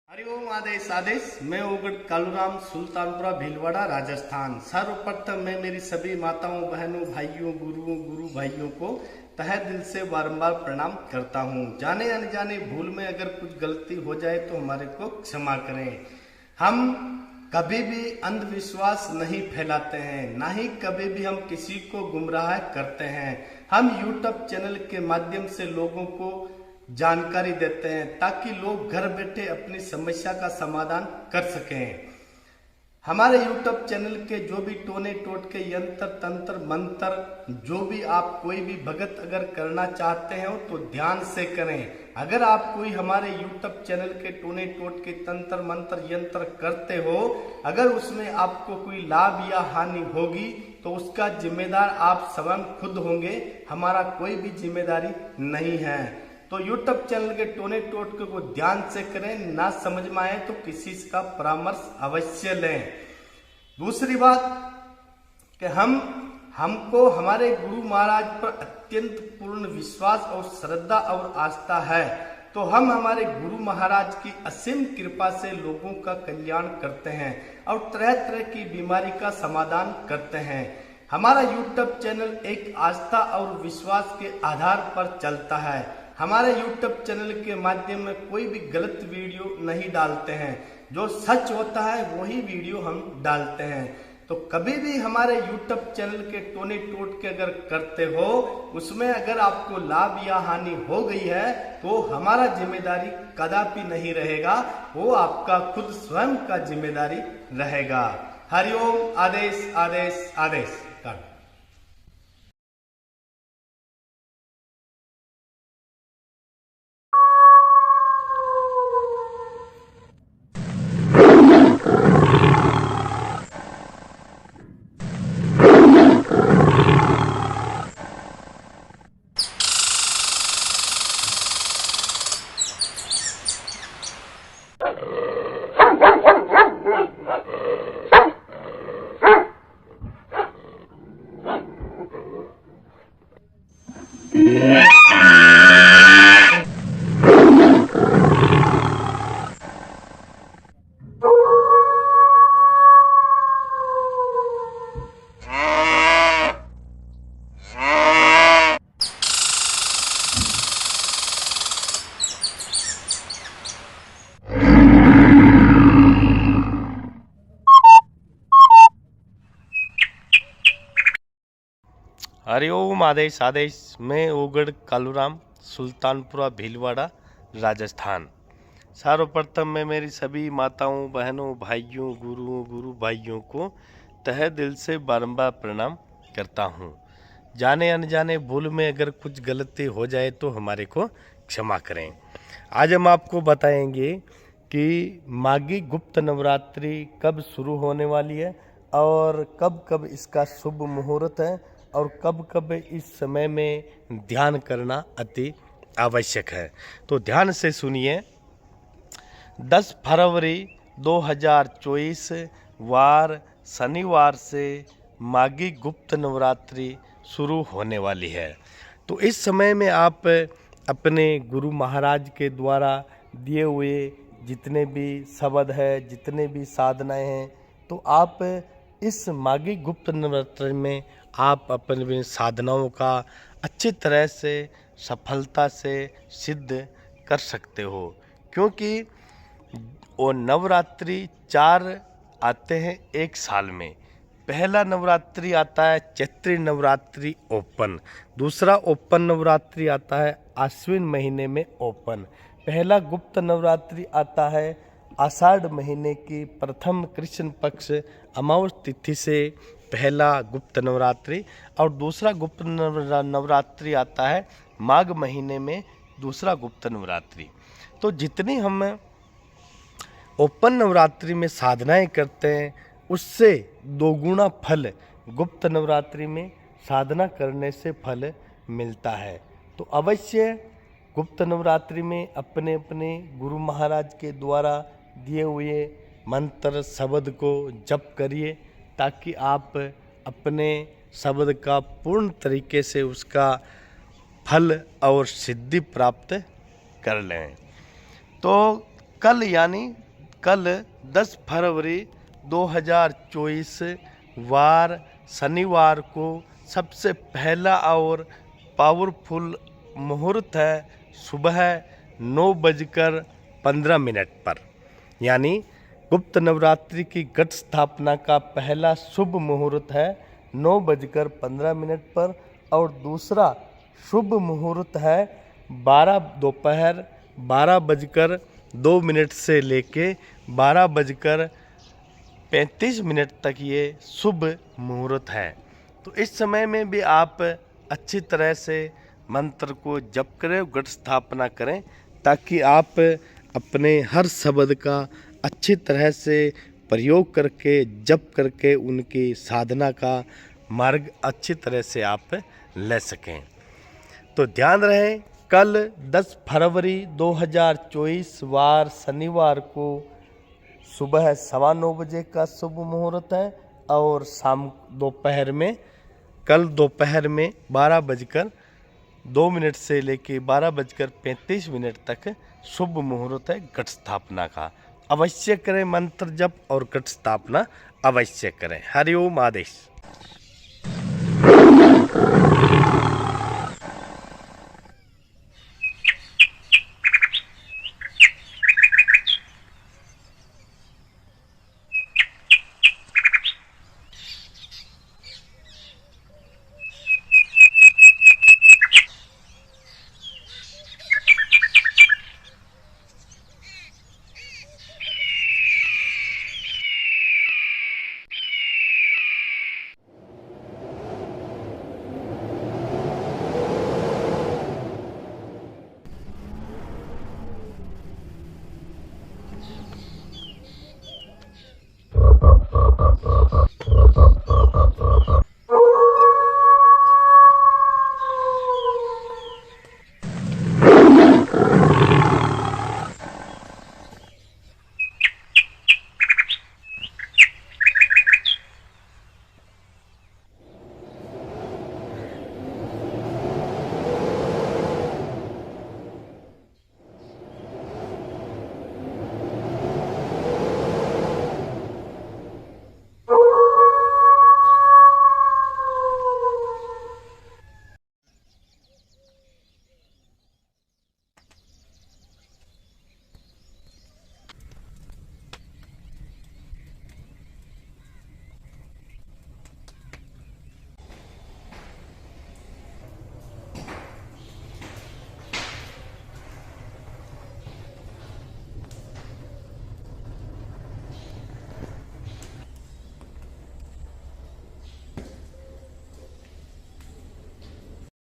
हरिओम आदेश आदेश। मैं उगड़ कालूराम, सुल्तानपुरा भीलवाड़ा, राजस्थान। सर्वप्रथम मैं मेरी सभी माताओं, बहनों, भाइयों, गुरुओं, गुरु भाइयों को तहे दिल से बारंबार प्रणाम करता हूँ। जाने अनजाने भूल में अगर कुछ गलती हो जाए तो हमारे को क्षमा करें। हम कभी भी अंधविश्वास नहीं फैलाते हैं, ना ही कभी भी हम किसी को गुमराह करते हैं। हम यूट्यूब चैनल के माध्यम से लोगों को जानकारी देते हैं ताकि लोग घर बैठे अपनी समस्या का समाधान कर सकें। हमारे यूट्यूब चैनल के जो भी टोने टोटके, यंत्र तंत्र मंत्र, जो भी आप कोई भी भगत अगर करना चाहते हैं तो ध्यान से करें। अगर आप कोई हमारे यूट्यूब चैनल के टोने टोटके, तंत्र मंत्र, यंत्र करते हो, अगर उसमें आपको कोई लाभ या हानि होगी तो उसका जिम्मेदार आप स्वयं खुद होंगे, हमारा कोई भी जिम्मेदारी नहीं है। तो यूट्यूब चैनल के टोने टोटके को ध्यान से करें, ना समझ में आए तो किसी का परामर्श अवश्य लें। दूसरी बात कि हमको हमारे गुरु महाराज पर अत्यंत पूर्ण विश्वास और श्रद्धा और आस्था है, तो हम हमारे गुरु महाराज की असीम कृपा से लोगों का कल्याण करते हैं और तरह तरह की बीमारी का समाधान करते हैं। हमारा यूट्यूब चैनल एक आस्था और विश्वास के आधार पर चलता है। हमारे YouTube चैनल के माध्यम में कोई भी गलत वीडियो नहीं डालते हैं, जो सच होता है वही वीडियो हम डालते हैं। तो कभी भी हमारे YouTube चैनल के टोने टोटके अगर करते हो, उसमें अगर आपको लाभ या हानि हो गई है तो हमारा जिम्मेदारी कदापि नहीं रहेगा, वो आपका खुद स्वयं का जिम्मेदारी रहेगा। हरिओम आदेश आदेश आदेश। हरिओम आदेश आदेश। मैं उगड़ कालूराम, सुल्तानपुरा भीलवाड़ा, राजस्थान। सर्वप्रथम मैं मेरी सभी माताओं, बहनों, भाइयों, गुरुओं, गुरु भाइयों को तहे दिल से बारंबार प्रणाम करता हूँ। जाने अनजाने भूल में अगर कुछ गलती हो जाए तो हमारे को क्षमा करें। आज हम आपको बताएंगे कि माघी गुप्त नवरात्रि कब शुरू होने वाली है और कब कब इसका शुभ मुहूर्त है और कब कब इस समय में ध्यान करना अति आवश्यक है। तो ध्यान से सुनिए। 10 फरवरी 2024 वार शनिवार से माघी गुप्त नवरात्रि शुरू होने वाली है। तो इस समय में आप अपने गुरु महाराज के द्वारा दिए हुए जितने भी शब्द है, जितने भी साधनाएं हैं, तो आप इस माघी गुप्त नवरात्रि में आप अपने साधनाओं का अच्छी तरह से सफलता से सिद्ध कर सकते हो, क्योंकि वो नवरात्रि 4 आते हैं एक साल में। पहला नवरात्रि आता है चैत्री नवरात्रि ओपन, दूसरा ओपन नवरात्रि आता है आश्विन महीने में ओपन, पहला गुप्त नवरात्रि आता है आषाढ़ महीने की प्रथम कृष्ण पक्ष अमावस तिथि से पहला गुप्त नवरात्रि, और दूसरा गुप्त नवरात्रि आता है माघ महीने में दूसरा गुप्त नवरात्रि। तो जितनी हम ओपन नवरात्रि में साधनाएं करते हैं उससे दोगुना फल गुप्त नवरात्रि में साधना करने से फल मिलता है। तो अवश्य गुप्त नवरात्रि में अपने अपने गुरु महाराज के द्वारा दिए हुए मंत्र शब्द को जप करिए, ताकि आप अपने शब्द का पूर्ण तरीके से उसका फल और सिद्धि प्राप्त कर लें। तो कल यानी कल 10 फरवरी 2024 वार शनिवार को सबसे पहला और पावरफुल मुहूर्त है सुबह 9:15 पर, यानी गुप्त नवरात्रि की घट स्थापना का पहला शुभ मुहूर्त है 9:15 पर और दूसरा शुभ मुहूर्त है दोपहर 12:02 से लेके 12:35 तक ये शुभ मुहूर्त है। तो इस समय में भी आप अच्छी तरह से मंत्र को जप करें, घट स्थापना करें, ताकि आप अपने हर शब्द का अच्छी तरह से प्रयोग करके जप करके उनकी साधना का मार्ग अच्छी तरह से आप ले सकें। तो ध्यान रहे, कल 10 फरवरी 2024 वार शनिवार को सुबह 9:15 का शुभ मुहूर्त है और कल दोपहर में 12:02 से लेके 12:35 तक शुभ मुहूर्त है घट स्थापना का। अवश्य करें मंत्र जप और घट स्थापना अवश्य करें। हरिओम आदेश।